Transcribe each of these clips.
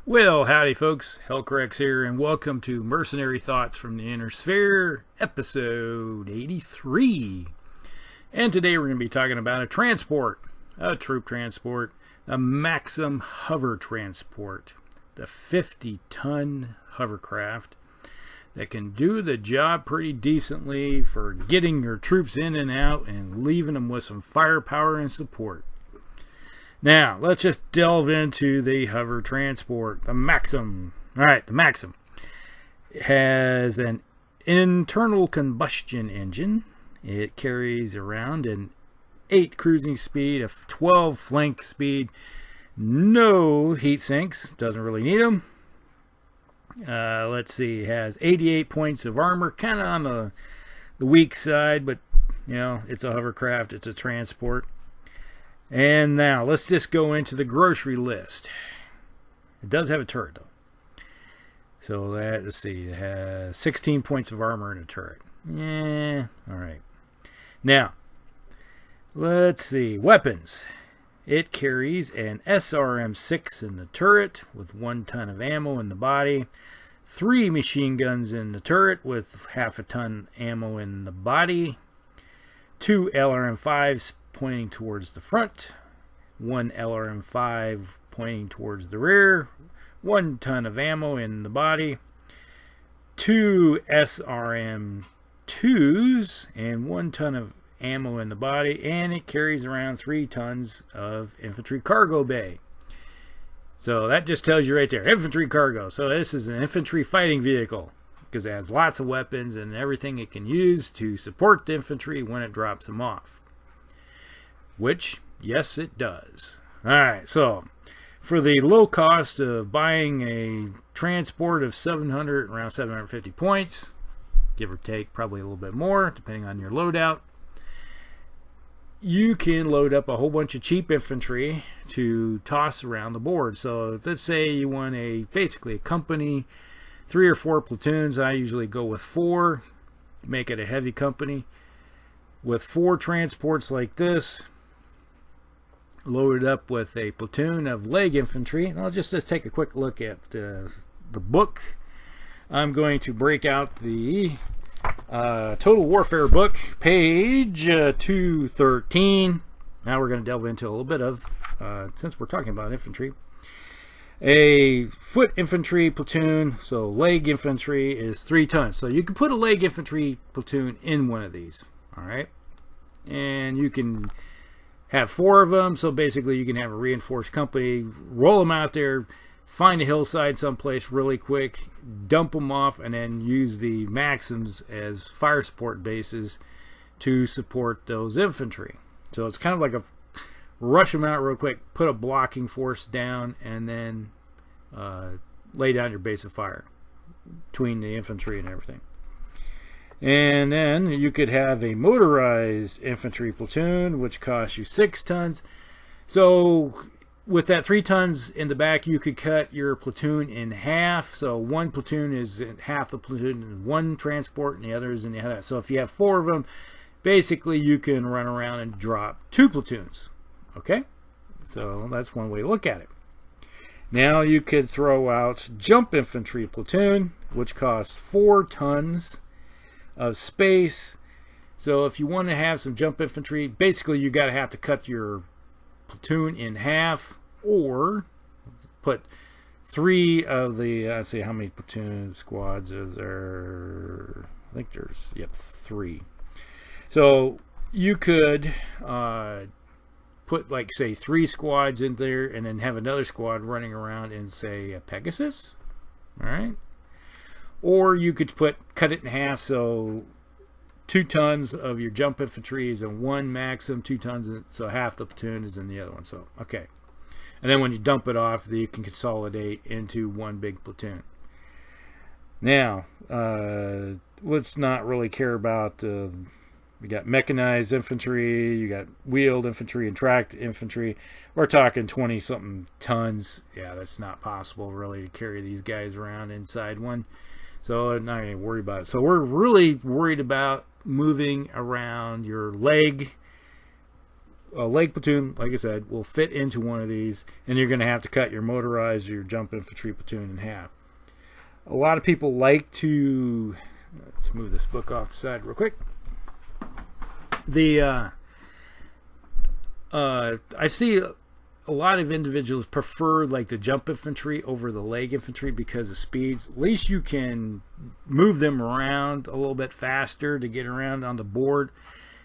Well, howdy folks, Hellcrex here, and welcome to Mercenary Thoughts from the Inner Sphere, episode 83. And today we're going to be talking about a troop transport, a Maxim Hover Transport, the 50-ton hovercraft that can do the job pretty decently for getting your troops in and out and leaving them with some firepower and support. Now, let's just delve into the hover transport, the Maxim. Alright, the Maxim. It has an internal combustion engine. It carries around an 8 cruising speed, a 12 flank speed, no heat sinks, doesn't really need them. Let's see, it has 88 points of armor, kind of on the weak side, but you know, it's a hovercraft, it's a transport. And now, let's just go into the grocery list. It does have a turret, though. So, let's see. It has 16 points of armor and a turret. Yeah, alright. Now, let's see. Weapons. It carries an SRM-6 in the turret with 1 ton of ammo in the body. 3 machine guns in the turret with half a ton ammo in the body. 2 LRM-5s pointing towards the front, 1 LRM-5 pointing towards the rear, 1 ton of ammo in the body, 2 SRM-2s, and 1 ton of ammo in the body, and it carries around 3 tons of infantry cargo bay. So that just tells you right there, infantry cargo. So this is an infantry fighting vehicle because it has lots of weapons and everything it can use to support the infantry when it drops them off. Which, yes, it does. Alright, so for the low cost of buying a transport of around 750 points, give or take probably a little bit more, depending on your loadout, you can load up a whole bunch of cheap infantry to toss around the board. So let's say you want basically a company, 3 or 4 platoons. I usually go with 4, make it a heavy company. With 4 transports like this, loaded up with a platoon of leg infantry. And I'll just take a quick look at the book. I'm going to break out the Total Warfare book, page 213. Now we're going to delve into a little bit of, since we're talking about infantry, a foot infantry platoon. So leg infantry is 3 tons. So you can put a leg infantry platoon in one of these. All right. And you can have 4 of them, so basically you can have a reinforced company, roll them out there, find a hillside someplace really quick, dump them off, and then use the Maxims as fire support bases to support those infantry. So it's kind of like a rush them out real quick, put a blocking force down, and then lay down your base of fire between the infantry and everything. And then you could have a motorized infantry platoon, which costs you 6 tons. So with that 3 tons in the back, you could cut your platoon in half. So one platoon is half the platoon in one transport, and the other is in the other. So if you have 4 of them, basically you can run around and drop 2 platoons. Okay? So that's one way to look at it. Now you could throw out jump infantry platoon, which costs 4 tons of space. So if you want to have some jump infantry, basically you got to have to cut your platoon in half, or put 3 of the, let's see, how many platoon squads is there? I think there's 3. So you could put, like, say 3 squads in there, and then have another squad running around in, say, a Pegasus. All right. Or you could cut it in half, so 2 tons of your jump infantry is in one Maxim, 2 tons, so half the platoon is in the other one. So, okay. And then when you dump it off, you can consolidate into one big platoon. Now, let's not really care about, we got mechanized infantry, you got wheeled infantry and tracked infantry. We're talking 20-something tons. Yeah, that's not possible, really, to carry these guys around inside one. So I'm not going to worry about it. So we're really worried about moving around your leg a leg platoon, like I said, will fit into one of these, and you're going to have to cut your motorized or your jump infantry platoon in half. A lot of people like to, let's move this book off the side real quick. I see a lot of individuals prefer like the jump infantry over the leg infantry because of speeds. At least you can move them around a little bit faster to get around on the board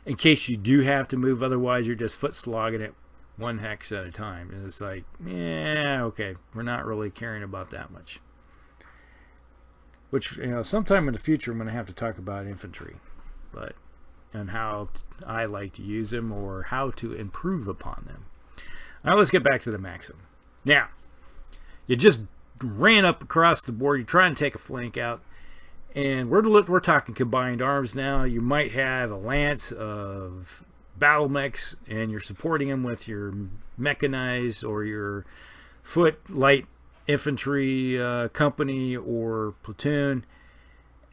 in case you do have to move. Otherwise, you're just foot slogging it one hex at a time. And it's like, yeah, okay, we're not really caring about that much. Which, you know, sometime in the future I'm going to have to talk about infantry, but and how I like to use them or how to improve upon them. Now let's get back to the Maxim. Now, you just ran up across the board. You're trying to take a flank out, and we're talking combined arms now. You might have a lance of battle mechs, and you're supporting them with your mechanized or your foot light infantry company or platoon.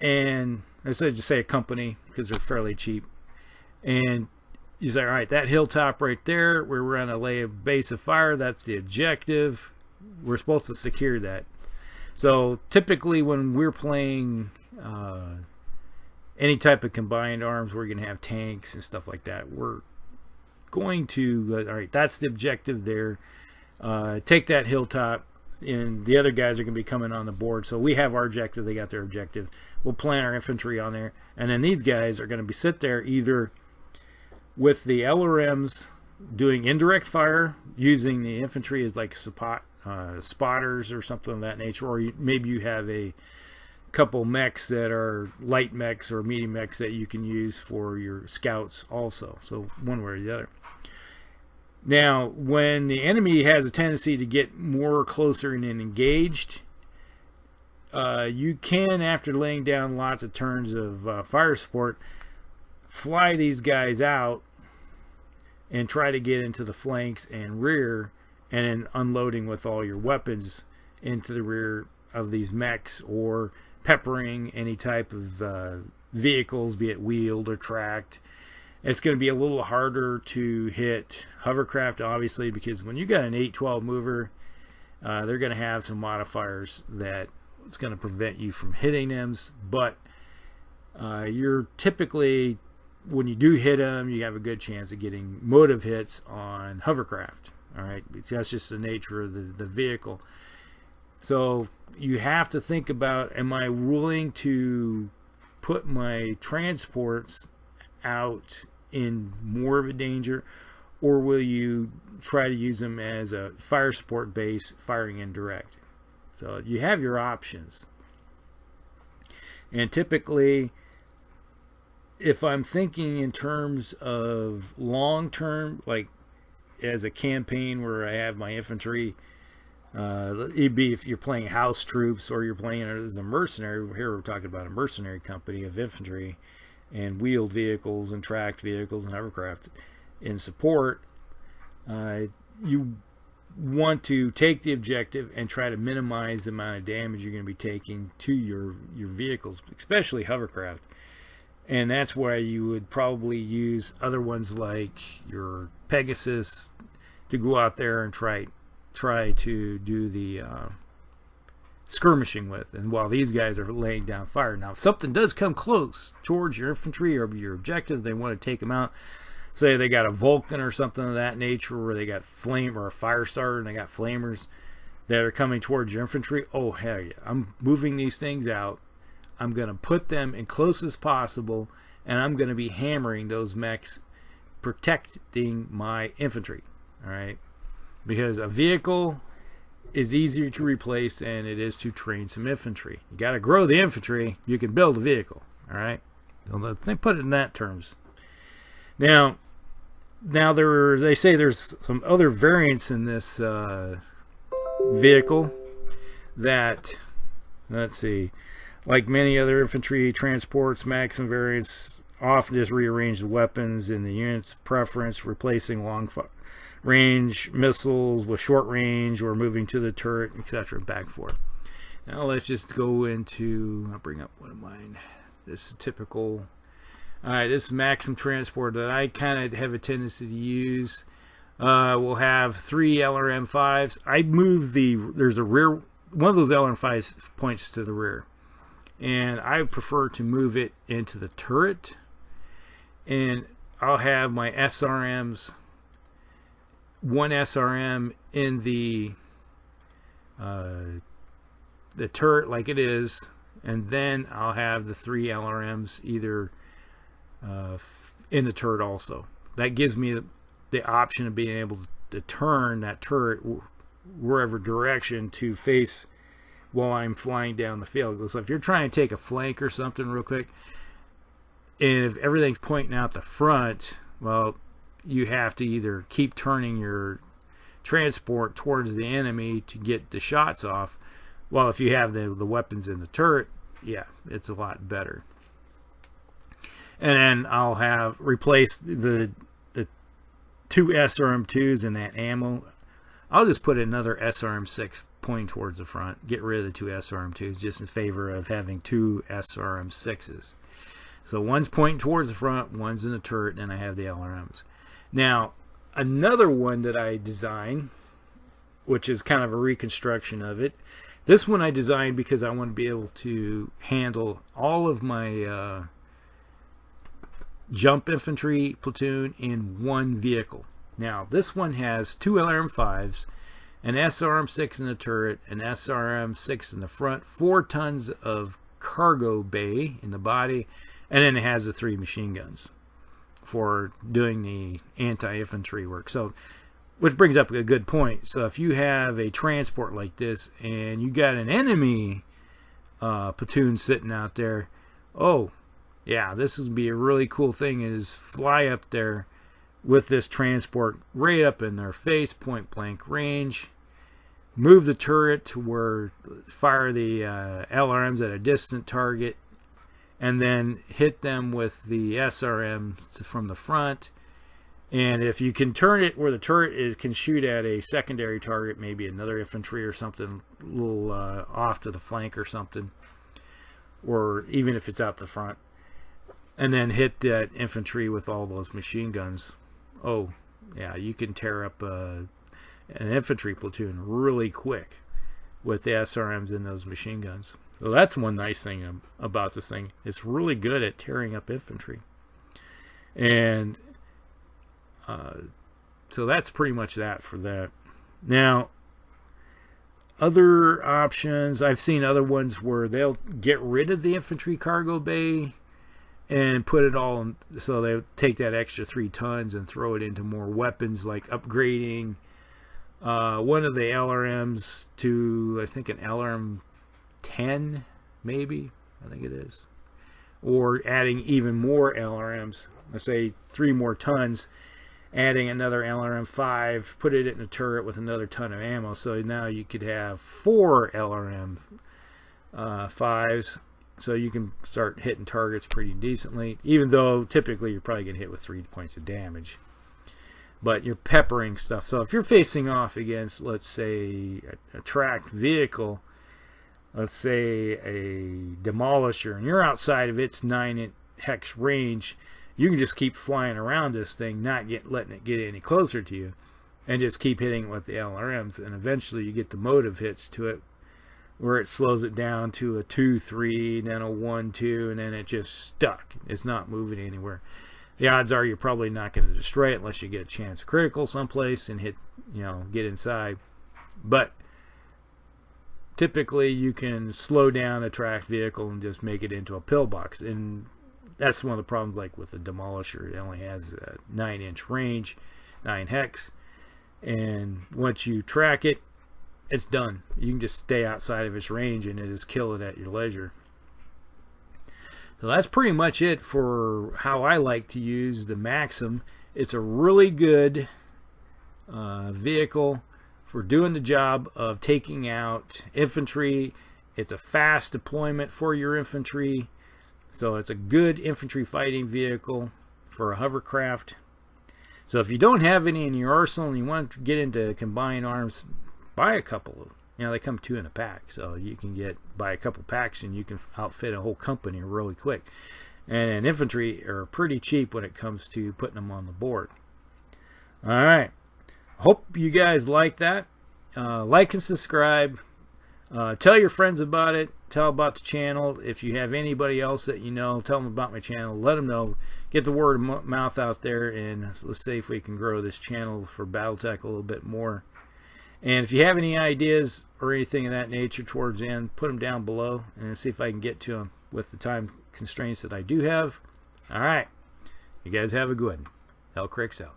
And I said just say a company because they're fairly cheap. And you say, all right, that hilltop right there, we're going to lay a base of fire. That's the objective. We're supposed to secure that. So typically when we're playing any type of combined arms, we're going to have tanks and stuff like that. We're going to, all right, that's the objective there. Take that hilltop, and the other guys are going to be coming on the board. So we have our objective, they got their objective. We'll plant our infantry on there, and then these guys are going to be sit there either with the LRMs doing indirect fire, using the infantry as like spotters or something of that nature, or maybe you have a couple mechs that are light mechs or medium mechs that you can use for your scouts also. So one way or the other. Now, when the enemy has a tendency to get more closer and engaged, you can, after laying down lots of turns of fire support, fly these guys out and try to get into the flanks and rear, and then unloading with all your weapons into the rear of these mechs, or peppering any type of vehicles, be it wheeled or tracked. It's going to be a little harder to hit hovercraft, obviously, because when you got an 812 mover, they're going to have some modifiers that it's going to prevent you from hitting them. But you're typically, when you do hit them, you have a good chance of getting motive hits on hovercraft. All right, that's just the nature of the vehicle. So you have to think about, am I willing to put my transports out in more of a danger, or will you try to use them as a fire support base, firing indirect? So you have your options. And typically, if I'm thinking in terms of long term, like as a campaign where I have my infantry, it'd be if you're playing house troops or you're playing as a mercenary. Here we're talking about a mercenary company of infantry and wheeled vehicles and tracked vehicles and hovercraft in support. You want to take the objective and try to minimize the amount of damage you're going to be taking to your vehicles, especially hovercraft. And that's why you would probably use other ones like your Pegasus to go out there and try to do the skirmishing with. And while these guys are laying down fire, now if something does come close towards your infantry or your objective, they want to take them out. Say they got a Vulcan or something of that nature, where they got flame or a fire starter and they got flamers that are coming towards your infantry. Oh hell yeah, I'm moving these things out. I'm going to put them in close as possible, and I'm going to be hammering those mechs, protecting my infantry. All right, because a vehicle is easier to replace than it is to train some infantry. You got to grow the infantry. You can build a vehicle. All right, so they put it in that terms. Now they say there's some other variants in this vehicle that, let's see, like many other infantry transports, Maxim variants often just rearrange the weapons in the unit's preference, replacing long range missiles with short range, or moving to the turret, etc. back and forth. Now let's just go into, I'll bring up one of mine. This is typical Alright, this Maxim Transport that I kind of have a tendency to use. We'll have 3 LRM-5s. I move there's a rear, one of those LRM-5s points to the rear. And I prefer to move it into the turret. And I'll have my SRMs, one SRM in the turret like it is, and then I'll have the 3 LRMs either in the turret also. That gives me the option of being able to turn that turret wherever direction to face while I'm flying down the field. So if you're trying to take a flank or something real quick, and if everything's pointing out the front, well, you have to either keep turning your transport towards the enemy to get the shots off. Well, if you have the weapons in the turret, yeah, it's a lot better. And then I'll have replaced the 2 SRM2s in that ammo. I'll just put another SRM6 pointing towards the front. Get rid of the 2 SRM2s just in favor of having 2 SRM6s. So one's pointing towards the front, one's in the turret, and I have the LRMs. Now, another one that I designed, which is kind of a reconstruction of it. This one I designed because I want to be able to handle all of my jump infantry platoon in one vehicle. Now, this one has 2 LRM-5s, an SRM-6 in the turret, an SRM-6 in the front, 4 tons of cargo bay in the body, and then it has the 3 machine guns for doing the anti-infantry work. So, which brings up a good point. So if you have a transport like this and you got an enemy platoon sitting out there, oh yeah, this would be a really cool thing, is fly up there with this transport right up in their face, point blank range, move the turret to where fire the LRMs at a distant target, and then hit them with the SRM from the front. And if you can turn it where the turret can shoot at a secondary target, maybe another infantry or something, a little off to the flank or something, or even if it's out the front, and then hit that infantry with all those machine guns, oh yeah, you can tear up an infantry platoon really quick with the SRMs and those machine guns. So that's one nice thing about this thing. It's really good at tearing up infantry. And so that's pretty much that for that. Now, other options, I've seen other ones where they'll get rid of the infantry cargo bay and put it all in, so they take that extra 3 tons and throw it into more weapons, like upgrading one of the LRMs to, I think, an LRM 10, maybe, I think it is, or adding even more LRMs, let's say 3 more tons, adding another LRM-5, put it in a turret with another ton of ammo. So now you could have 4 LRM-5s, so you can start hitting targets pretty decently, even though typically you're probably going to hit with 3 points of damage. But you're peppering stuff. So if you're facing off against, let's say, a tracked vehicle, let's say a demolisher, and you're outside of its 9 hex range, you can just keep flying around this thing, not letting it get any closer to you, and just keep hitting it with the LRMs, and eventually you get the motive hits to it where it slows it down to a 2-3, then a 1-2, and then it just stuck. It's not moving anywhere. The odds are you're probably not going to destroy it unless you get a chance of critical someplace and hit, get inside. But typically you can slow down a tracked vehicle and just make it into a pillbox. And that's one of the problems, like with the demolisher. It only has a 9-inch range, 9 hex. And once you track it, it's done. You can just stay outside of its range and it is kill it at your leisure. So that's pretty much it for how I like to use the Maxim. It's a really good vehicle for doing the job of taking out infantry. It's a fast deployment for your infantry. So it's a good infantry fighting vehicle for a hovercraft. So if you don't have any in your arsenal and you want to get into combined arms, buy a couple of them. They come 2 in a pack, so you can buy a couple packs and you can outfit a whole company really quick. And infantry are pretty cheap when it comes to putting them on the board. Alright, hope you guys like that. Like and subscribe. Tell your friends about it. Tell about the channel. If you have anybody else that you know, tell them about my channel. Let them know. Get the word of mouth out there, and let's see if we can grow this channel for Battletech a little bit more. And if you have any ideas or anything of that nature towards the end, put them down below and see if I can get to them with the time constraints that I do have. All right. You guys have a good one. Hellcrix out.